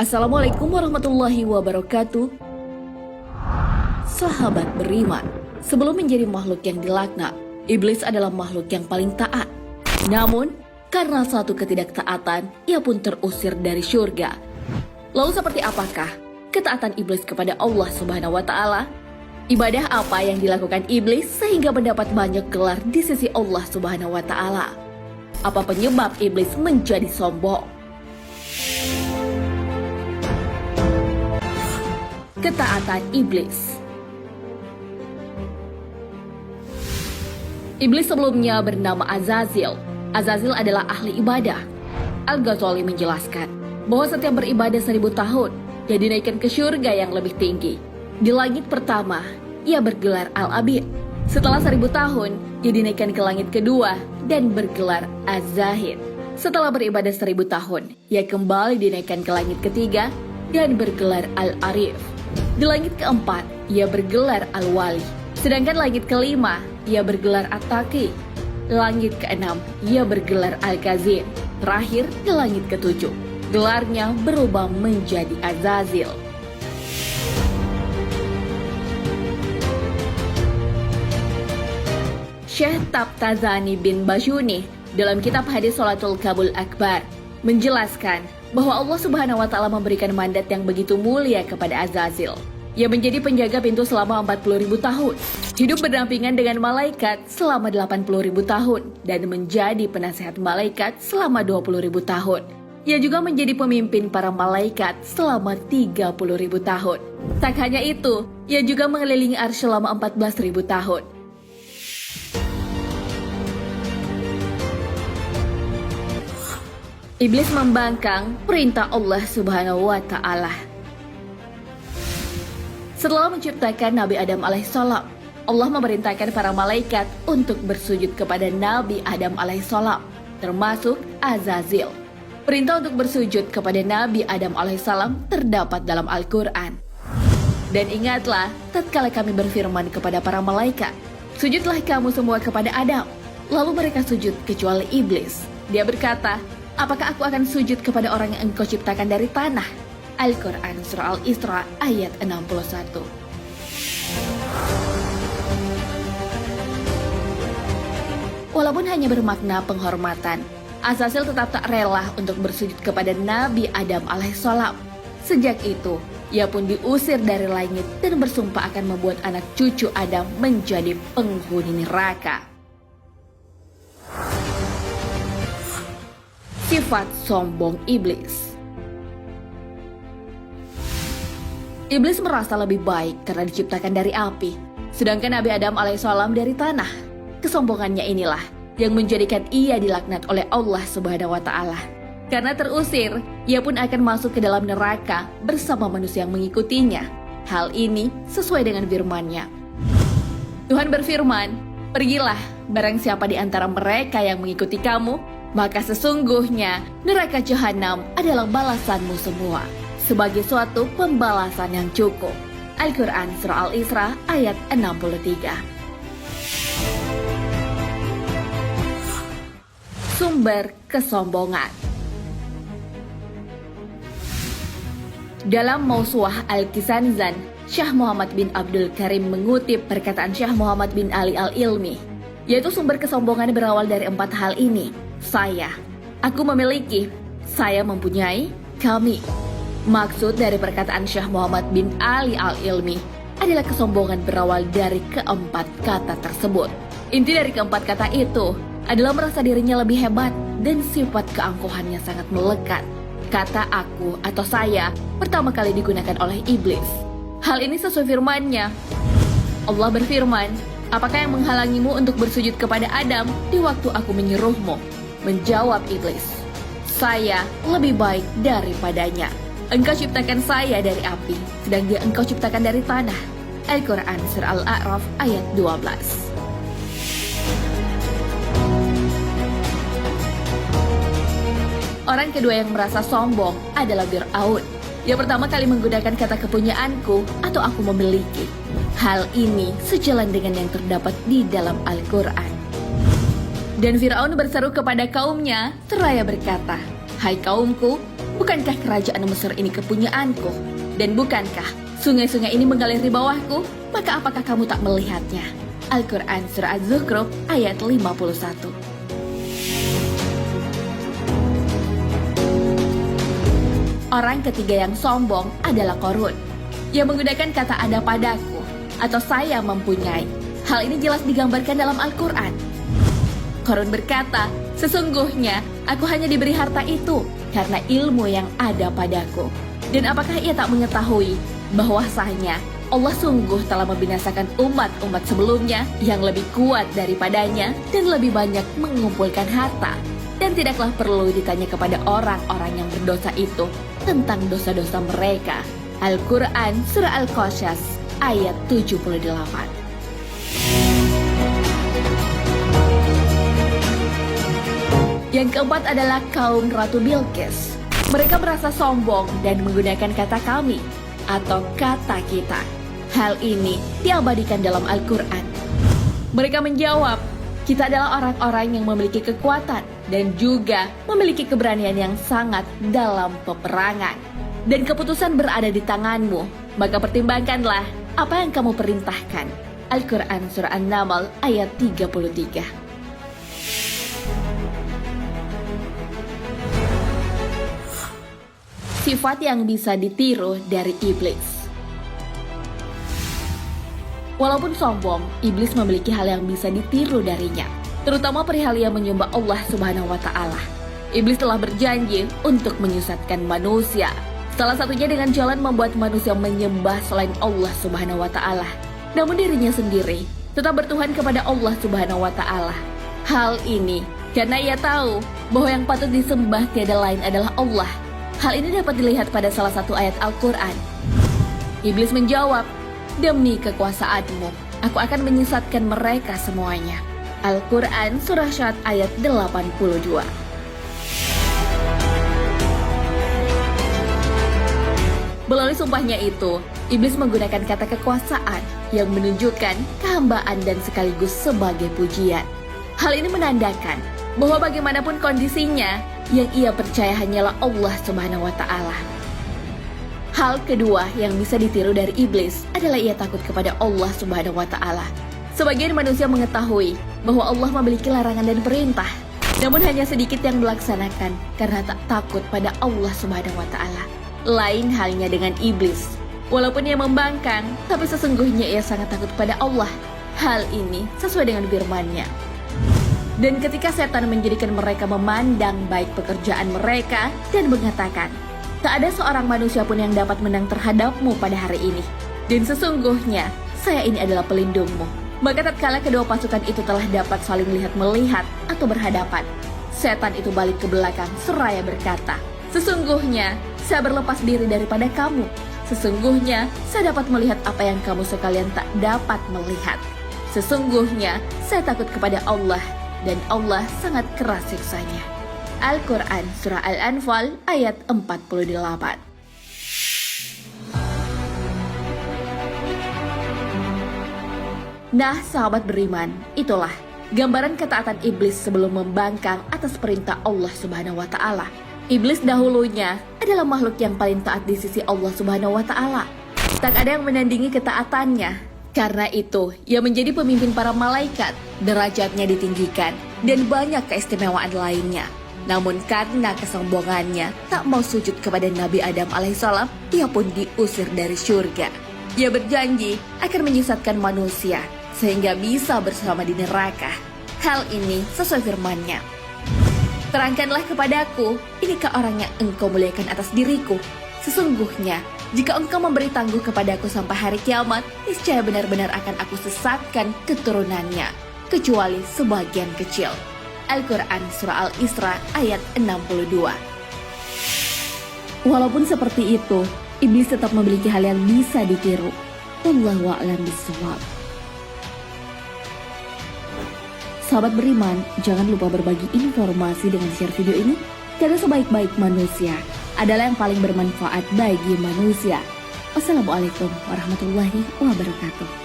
Assalamualaikum warahmatullahi wabarakatuh. Sahabat beriman, sebelum menjadi makhluk yang dilaknat, iblis adalah makhluk yang paling taat. Namun, karena suatu ketidaktaatan, ia pun terusir dari surga. Lalu seperti apakah ketaatan iblis kepada Allah Subhanahu wa Ta'ala? Ibadah apa yang dilakukan iblis sehingga mendapat banyak gelar di sisi Allah Subhanahu wa Ta'ala? Apa penyebab iblis menjadi sombong? Ketaatan iblis. Iblis sebelumnya bernama Azazil. Azazil adalah ahli ibadah. Al-Ghazali menjelaskan bahwa setiap beribadah 1000 tahun, dia dinaikkan ke surga yang lebih tinggi. Di langit pertama, ia bergelar Al-Abid. Setelah 1000 tahun, ia dinaikkan ke langit kedua dan bergelar Az-Zahid. Setelah beribadah 1000 tahun, ia kembali dinaikkan ke langit ketiga dan bergelar Al-Arif. Di langit keempat, ia bergelar Al-Wali. Sedangkan langit kelima, ia bergelar At-Taqi. Langit keenam, ia bergelar Al-Kazim. Terakhir, di langit ketujuh, gelarnya berubah menjadi Azazil. Syekh Tabtazani bin Bashuni dalam kitab Hadis Sholatul Kabul Akbar menjelaskan bahwa Allah Subhanahu wa Ta'ala memberikan mandat yang begitu mulia kepada Azazil. Ia menjadi penjaga pintu selama 40.000 tahun, hidup berdampingan dengan malaikat selama 80.000 tahun, dan menjadi penasehat malaikat selama 20.000 tahun. Ia juga menjadi pemimpin para malaikat selama 30.000 tahun. Tak hanya itu, ia juga mengelilingi arsy selama 14.000 tahun. Iblis membangkang perintah Allah Subhanahu wa Ta'ala. Setelah menciptakan Nabi Adam alaihissalam, Allah memerintahkan para malaikat untuk bersujud kepada Nabi Adam alaihissalam, termasuk Azazil. Perintah untuk bersujud kepada Nabi Adam alaihissalam terdapat dalam Al-Quran. Dan ingatlah, tatkala kami berfirman kepada para malaikat, sujudlah kamu semua kepada Adam. Lalu mereka sujud kecuali iblis. Dia berkata, apakah aku akan sujud kepada orang yang engkau ciptakan dari tanah? Al-Quran Surah Al-Isra ayat 61. Walaupun hanya bermakna penghormatan, Azazil tetap tak rela untuk bersujud kepada Nabi Adam alaihissalam. Sejak itu, ia pun diusir dari langit dan bersumpah akan membuat anak cucu Adam menjadi penghuni neraka. Sifat sombong iblis. Iblis merasa lebih baik karena diciptakan dari api, sedangkan Nabi Adam alaihissalam dari tanah. Kesombongannya inilah yang menjadikan ia dilaknat oleh Allah Subhanahu wa Ta'ala. Karena terusir, ia pun akan masuk ke dalam neraka bersama manusia yang mengikutinya. Hal ini sesuai dengan firman-Nya. Tuhan berfirman, "Pergilah, barang siapa di antara mereka yang mengikuti kamu, maka sesungguhnya neraka jahanam adalah balasanmu semua, sebagai suatu pembalasan yang cukup." Al-Quran Surah Al-Isra ayat 63. Sumber kesombongan. Dalam Mausu'ah Al-Kisanzan, Syekh Muhammad bin Abdul Karim mengutip perkataan Syekh Muhammad bin Ali Al-Ilmi, yaitu sumber kesombongan berawal dari 4 hal ini. Saya, aku memiliki, saya mempunyai, kami. Maksud dari perkataan Syekh Muhammad bin Ali Al-Ilmi adalah kesombongan berawal dari keempat kata tersebut. Inti dari keempat kata itu adalah merasa dirinya lebih hebat dan sifat keangkuhannya sangat melekat. Kata aku atau saya pertama kali digunakan oleh iblis. Hal ini sesuai firman-Nya. Allah berfirman, apakah yang menghalangimu untuk bersujud kepada Adam di waktu aku menyuruhmu? Menjawab iblis, saya lebih baik daripadanya. Engkau ciptakan saya dari api, sedang dia engkau ciptakan dari tanah. Al-Quran Surah Al-A'raf ayat 12. Orang kedua yang merasa sombong adalah Fir'aun. Yang pertama kali menggunakan kata kepunyaanku atau aku memiliki. Hal ini sejalan dengan yang terdapat di dalam Al-Quran. Dan Fir'aun berseru kepada kaumnya seraya berkata, "Hai kaumku, Bukankah kerajaan Mesir ini kepunyaanku? Dan bukankah sungai-sungai ini mengalir di bawahku? Maka apakah kamu tak melihatnya? Al-Quran Surah Az-Zukhruf ayat 51. Orang ketiga yang sombong adalah Qarun, yang menggunakan kata ada padaku atau saya mempunyai. Hal ini jelas digambarkan dalam Al-Quran. Qarun berkata, sesungguhnya aku hanya diberi harta itu karena ilmu yang ada padaku. Dan apakah ia tak mengetahui bahwasanya Allah sungguh telah membinasakan umat-umat sebelumnya yang lebih kuat daripadanya dan lebih banyak mengumpulkan harta. Dan tidaklah perlu ditanya kepada orang-orang yang berdosa itu tentang dosa-dosa mereka. Al-Quran Surah Al-Qasas ayat 78. Yang keempat adalah kaum Ratu Bilqis. Mereka merasa sombong dan menggunakan kata kami atau kata kita. Hal ini diabadikan dalam Al-Quran. Mereka menjawab, kita adalah orang-orang yang memiliki kekuatan dan juga memiliki keberanian yang sangat dalam peperangan. Dan keputusan berada di tanganmu, maka pertimbangkanlah apa yang kamu perintahkan. Al-Quran Surah An-Naml ayat 33. Sifat yang bisa ditiru dari iblis. Walaupun sombong, iblis memiliki hal yang bisa ditiru darinya, terutama perihal yang menyembah Allah Subhanahu wa Ta'ala. Iblis telah berjanji untuk menyesatkan manusia, salah satunya dengan jalan membuat manusia menyembah selain Allah Subhanahu wa Ta'ala. Namun dirinya sendiri tetap bertuhan kepada Allah Subhanahu wa Ta'ala. Hal ini karena ia tahu bahwa yang patut disembah tiada lain adalah Allah. Hal ini dapat dilihat pada salah satu ayat Al-Quran. Iblis menjawab, demi kekuasaanmu, aku akan menyesatkan mereka semuanya. Al-Quran Surah Syad ayat 82. Melalui sumpahnya itu, iblis menggunakan kata kekuasaan yang menunjukkan kehambaan dan sekaligus sebagai pujian. Hal ini menandakan bahwa bagaimanapun kondisinya, yang ia percaya hanyalah Allah Subhanahu wa Ta'ala. Hal kedua yang bisa ditiru dari iblis adalah ia takut kepada Allah Subhanahu wa Ta'ala. Sebagian manusia mengetahui bahwa Allah memiliki larangan dan perintah, namun hanya sedikit yang melaksanakan karena tak takut pada Allah Subhanahu wa Ta'ala. Lain halnya dengan iblis. Walaupun ia membangkang, tapi sesungguhnya ia sangat takut pada Allah. Hal ini sesuai dengan firman-Nya. Dan ketika setan menjadikan mereka memandang baik pekerjaan mereka dan mengatakan, tak ada seorang manusia pun yang dapat menang terhadapmu pada hari ini. Dan sesungguhnya, saya ini adalah pelindungmu. Maka tatkala kedua pasukan itu telah dapat saling lihat-melihat atau berhadapan, setan itu balik ke belakang seraya berkata, sesungguhnya, saya berlepas diri daripada kamu. Sesungguhnya, saya dapat melihat apa yang kamu sekalian tak dapat melihat. Sesungguhnya, saya takut kepada Allah, dan Allah sangat keras siksanya. Al-Quran Surah Al-Anfal ayat 48. Nah, sahabat beriman, itulah gambaran ketaatan iblis sebelum membangkang atas perintah Allah Subhanahu wa Ta'ala. Iblis dahulunya adalah makhluk yang paling taat di sisi Allah Subhanahu wa Ta'ala. Tak ada yang menandingi ketaatannya. Karena itu, ia menjadi pemimpin para malaikat, derajatnya ditinggikan, dan banyak keistimewaan lainnya. Namun karena kesombongannya, tak mau sujud kepada Nabi Adam alaihissalam, ia pun diusir dari surga. Ia berjanji akan menyesatkan manusia, sehingga bisa bersama di neraka. Hal ini sesuai firman-Nya. Terangkanlah kepadaku, inikah orang yang engkau muliakan atas diriku? Sesungguhnya, jika engkau memberi tangguh kepadaku sampai hari kiamat, niscaya benar-benar akan aku sesatkan keturunannya, kecuali sebagian kecil. Al-Quran Surah Al-Isra ayat 62. Walaupun seperti itu, iblis tetap memiliki hal yang bisa ditiru. Wallahu a'lam bishawab. Sahabat beriman, jangan lupa berbagi informasi dengan share video ini, karena sebaik-baik manusia adalah yang paling bermanfaat bagi manusia. Wassalamualaikum warahmatullahi wabarakatuh.